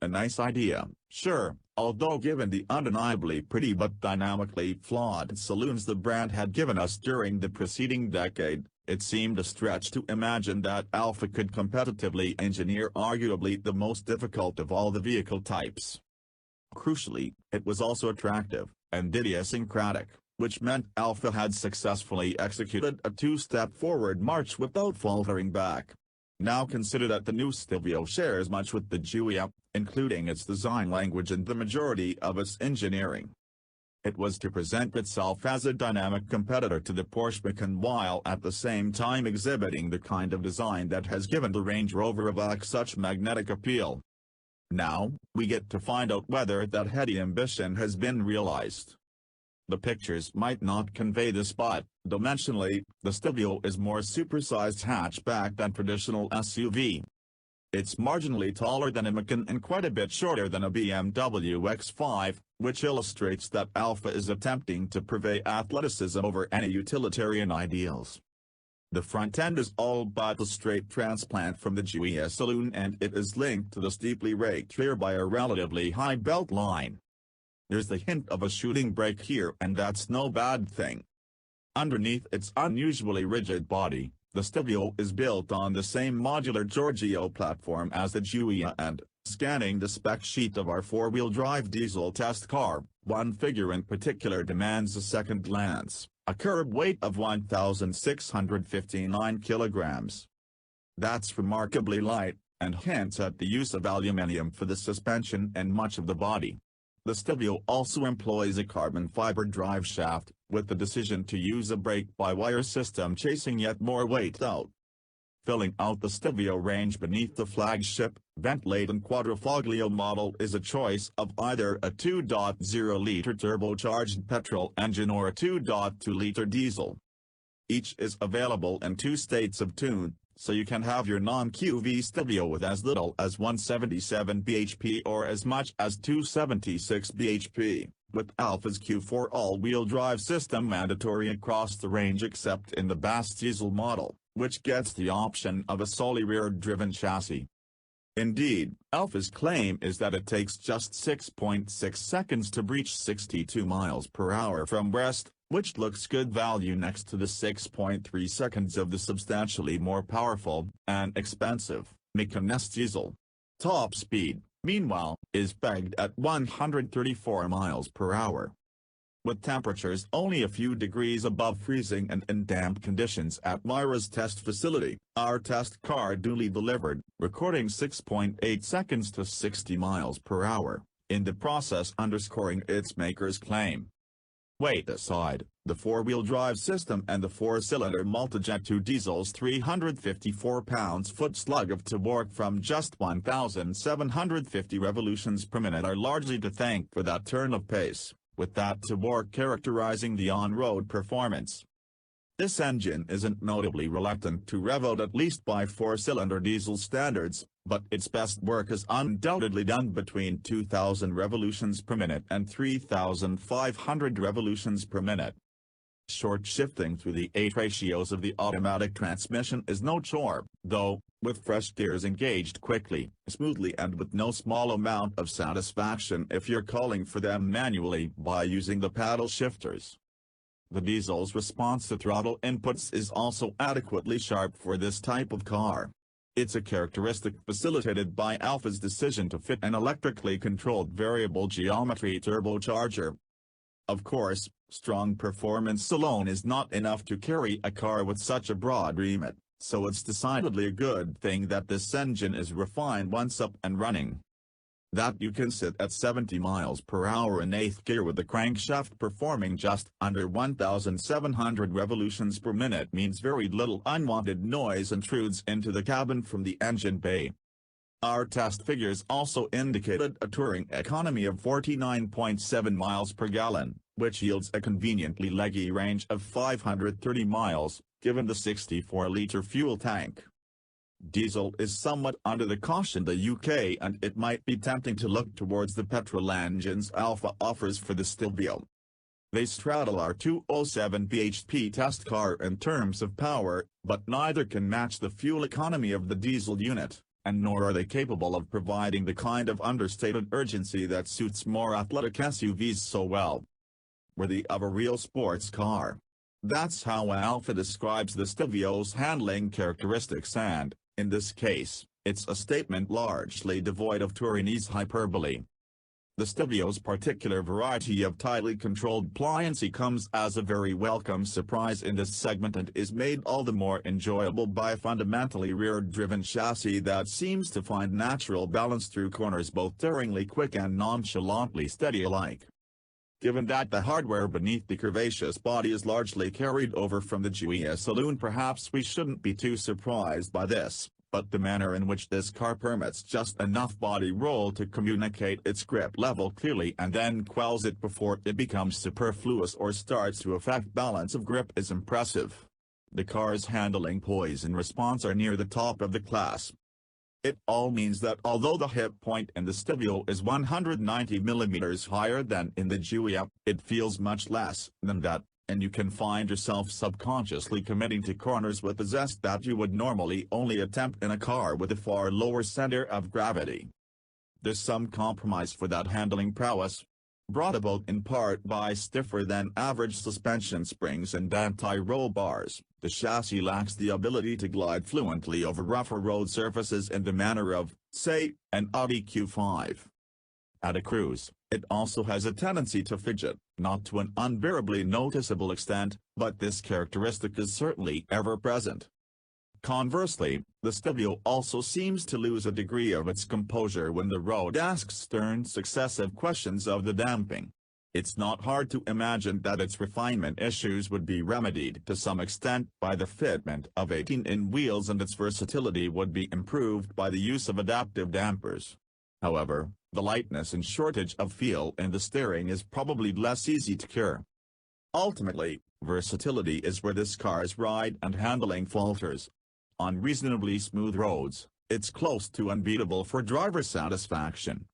A nice idea, sure, although given the undeniably pretty but dynamically flawed saloons the brand had given us during the preceding decade, it seemed a stretch to imagine that Alfa could competitively engineer arguably the most difficult of all the vehicle types. Crucially, it was also attractive, and idiosyncratic, which meant Alfa had successfully executed a two-step forward march without faltering back. Now consider that the new Stelvio shares much with the Giulia, including its design language and the majority of its engineering. It was to present itself as a dynamic competitor to the Porsche Macan while at the same time exhibiting the kind of design that has given the Range Rover Evoque such magnetic appeal. Now, we get to find out whether that heady ambition has been realized. The pictures might not convey this, but, dimensionally, the Stelvio is more supersized hatchback than traditional SUV. It's marginally taller than a Macan and quite a bit shorter than a BMW X5, which illustrates that Alfa is attempting to purvey athleticism over any utilitarian ideals. The front end is all but a straight transplant from the Giulia saloon, and it is linked to the steeply raked rear by a relatively high belt line. There's the hint of a shooting brake here, and that's no bad thing. Underneath its unusually rigid body, the Stelvio is built on the same modular Giorgio platform as the Giulia, and, scanning the spec sheet of our four-wheel drive diesel test car, one figure in particular demands a second glance: a curb weight of 1,659 kilograms. That's remarkably light, and hints at the use of aluminium for the suspension and much of the body. The Stelvio also employs a carbon fiber drive shaft, with the decision to use a brake-by-wire system chasing yet more weight out. Filling out the Stelvio range beneath the flagship, vent-laden quadrifoglio model is a choice of either a 2.0-liter turbocharged petrol engine or a 2.2-liter diesel. Each is available in two states of tune, so you can have your non-QV Stelvio with as little as 177 bhp or as much as 276 bhp, with Alfa's Q4 all-wheel drive system mandatory across the range except in the Bass diesel model, which gets the option of a solely rear-driven chassis. Indeed, Alfa's claim is that it takes just 6.6 seconds to reach 62 miles per hour from rest, which looks good value next to the 6.3 seconds of the substantially more powerful, and expensive, Macan S diesel. Top speed, meanwhile, is pegged at 134 miles per hour. With temperatures only a few degrees above freezing and in damp conditions at Myra's test facility, our test car duly delivered, recording 6.8 seconds to 60 miles per hour, in the process underscoring its maker's claim. Weight aside, the four-wheel drive system and the four-cylinder multijet 2 diesel's 354 pounds-foot slug of torque from just 1,750 revolutions per minute are largely to thank for that turn of pace, with that torque characterizing the on-road performance. This engine isn't notably reluctant to rev out, at least by four-cylinder diesel standards, but its best work is undoubtedly done between 2,000 revolutions per minute and 3,500 revolutions per minute. Short shifting through the 8 ratios of the automatic transmission is no chore, though, with fresh gears engaged quickly, smoothly and with no small amount of satisfaction if you're calling for them manually by using the paddle shifters. The diesel's response to throttle inputs is also adequately sharp for this type of car. It's a characteristic facilitated by Alfa's decision to fit an electrically controlled variable geometry turbocharger. Of course, strong performance alone is not enough to carry a car with such a broad remit, so it's decidedly a good thing that this engine is refined once up and running. That you can sit at 70 miles per hour in 8th gear with the crankshaft performing just under 1,700 revolutions per minute means very little unwanted noise intrudes into the cabin from the engine bay. Our test figures also indicated a touring economy of 49.7 miles per gallon, which yields a conveniently leggy range of 530 miles, given the 64-liter fuel tank. Diesel is somewhat under the caution in the UK, and it might be tempting to look towards the petrol engines Alfa offers for the Stelvio. They straddle our 207 bhp test car in terms of power, but neither can match the fuel economy of the diesel unit, and nor are they capable of providing the kind of understated urgency that suits more athletic SUVs so well. Worthy of a real sports car. That's how Alfa describes the Stelvio's handling characteristics and, in this case, it's a statement largely devoid of Turinese hyperbole. The Stelvio's particular variety of tightly controlled pliancy comes as a very welcome surprise in this segment and is made all the more enjoyable by a fundamentally rear-driven chassis that seems to find natural balance through corners both daringly quick and nonchalantly steady alike. Given that the hardware beneath the curvaceous body is largely carried over from the Giulia saloon, perhaps we shouldn't be too surprised by this, but the manner in which this car permits just enough body roll to communicate its grip level clearly and then quells it before it becomes superfluous or starts to affect balance of grip is impressive. The car's handling poise and response are near the top of the class. It all means that although the hip point in the Stelvio is 190 mm higher than in the Giulia, it feels much less than that, and you can find yourself subconsciously committing to corners with a zest that you would normally only attempt in a car with a far lower center of gravity. There's some compromise for that handling prowess. Brought about in part by stiffer-than-average suspension springs and anti-roll bars, the chassis lacks the ability to glide fluently over rougher road surfaces in the manner of, say, an Audi Q5. At a cruise, it also has a tendency to fidget, not to an unbearably noticeable extent, but this characteristic is certainly ever present. Conversely, the Stelvio also seems to lose a degree of its composure when the road asks stern successive questions of the damping. It's not hard to imagine that its refinement issues would be remedied to some extent by the fitment of 18-in wheels, and its versatility would be improved by the use of adaptive dampers. However, the lightness and shortage of feel in the steering is probably less easy to cure. Ultimately, versatility is where this car's ride and handling falters. On reasonably smooth roads, it's close to unbeatable for driver satisfaction.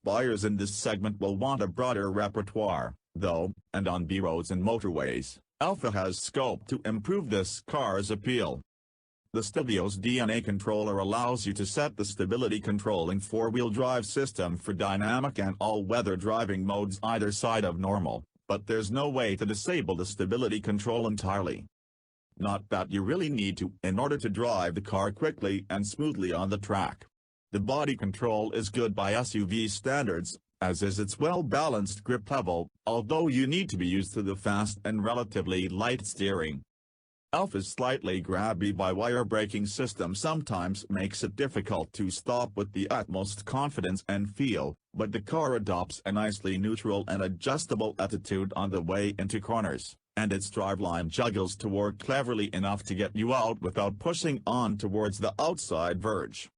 Buyers in this segment will want a broader repertoire, though, and on B roads and motorways, Alfa has scope to improve this car's appeal. The Stelvio's DNA controller allows you to set the stability controlling four-wheel drive system for dynamic and all-weather driving modes either side of normal, but there's no way to disable the stability control entirely. Not that you really need to in order to drive the car quickly and smoothly on the track. The body control is good by SUV standards, as is its well-balanced grip level, although you need to be used to the fast and relatively light steering. Alfa's slightly grabby by-wire braking system sometimes makes it difficult to stop with the utmost confidence and feel, but the car adopts a nicely neutral and adjustable attitude on the way into corners, and its driveline juggles to work cleverly enough to get you out without pushing on towards the outside verge.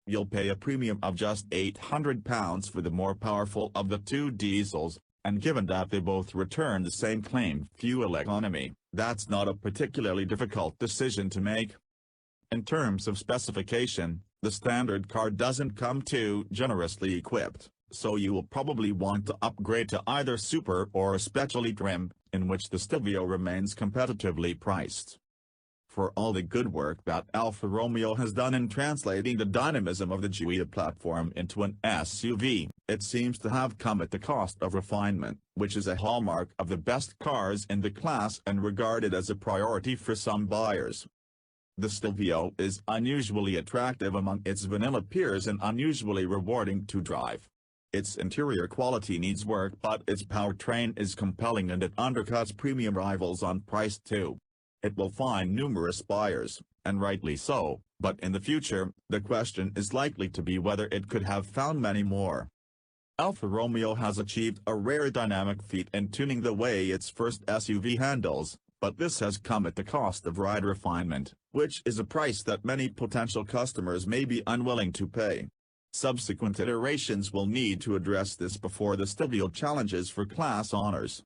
You'll pay a premium of just £800 for the more powerful of the two diesels, and given that they both return the same claimed fuel economy, that's not a particularly difficult decision to make. In terms of specification, the standard car doesn't come too generously equipped, so you will probably want to upgrade to either Super or Specially trim, in which the Stelvio remains competitively priced. For all the good work that Alfa Romeo has done in translating the dynamism of the Giulia platform into an SUV, it seems to have come at the cost of refinement, which is a hallmark of the best cars in the class and regarded as a priority for some buyers. The Stelvio is unusually attractive among its vanilla peers and unusually rewarding to drive. Its interior quality needs work, but its powertrain is compelling and it undercuts premium rivals on price too. It will find numerous buyers, and rightly so, but in the future, the question is likely to be whether it could have found many more. Alfa Romeo has achieved a rare dynamic feat in tuning the way its first SUV handles, but this has come at the cost of ride refinement, which is a price that many potential customers may be unwilling to pay. Subsequent iterations will need to address this before the Stelvio challenges for class honors.